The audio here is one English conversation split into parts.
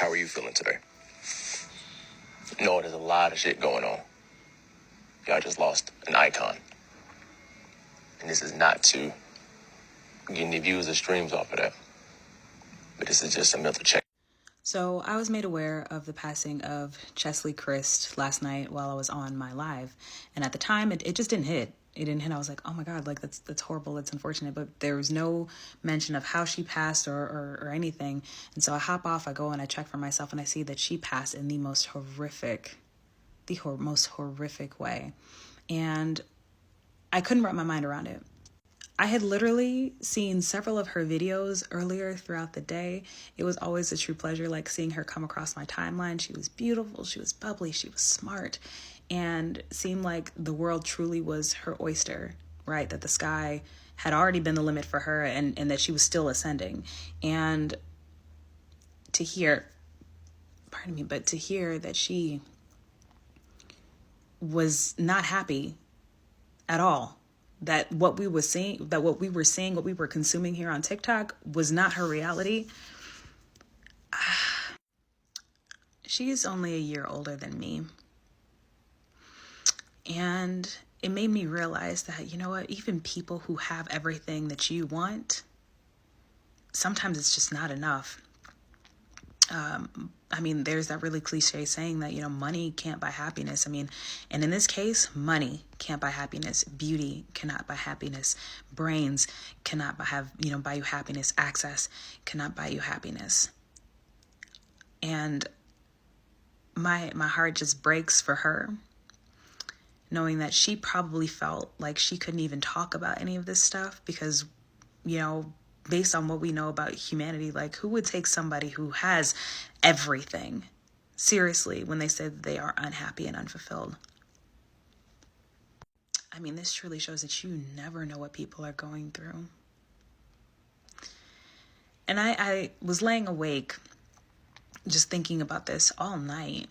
How are you feeling today? No, there's a lot of shit going on. Y'all just lost an icon. And this is not to get any views or streams off of that. But this is just a mental check. So I was made aware of the passing of Cheslie Kryst last night while I was on my live. And at the time, it just didn't hit. It didn't hit. I was like, oh my God, like that's horrible. That's unfortunate. But there was no mention of how she passed or anything. And so I hop off, I go and I check for myself, and I see that she passed in the most horrific way. And I couldn't wrap my mind around it. I had literally seen several of her videos earlier throughout the day. It was always a true pleasure, like seeing her come across my timeline. She was beautiful, she was bubbly, she was smart, and seemed like the world truly was her oyster, right? That the sky had already been the limit for her, and that she was still ascending. And to hear, to hear that she was not happy at all, that what we were seeing, what we were consuming here on TikTok was not her reality. She is only a year older than me. And it made me realize that, you know what, even people who have everything that you want, sometimes it's just not enough. There's that really cliche saying that, money can't buy happiness. And in this case, money can't buy happiness. Beauty cannot buy happiness. Brains cannot buy you happiness. Access cannot buy you happiness. And my heart just breaks for her, knowing that she probably felt like she couldn't even talk about any of this stuff because, based on what we know about humanity, like, who would take somebody who has everything seriously when they say that they are unhappy and unfulfilled? This truly shows that you never know what people are going through. And I was laying awake just thinking about this all night.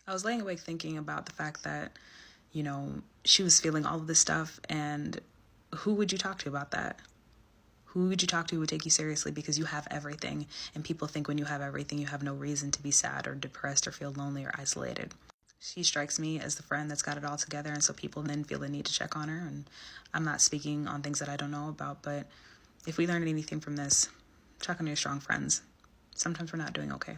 I was laying awake thinking about the fact that, she was feeling all of this stuff, and who would you talk to about that? Who would you talk to who would take you seriously because you have everything, and people think when you have everything, you have no reason to be sad or depressed or feel lonely or isolated. She strikes me as the friend that's got it all together, and so people then feel the need to check on her. And I'm not speaking on things that I don't know about, but if we learned anything from this, check on your strong friends. Sometimes we're not doing okay.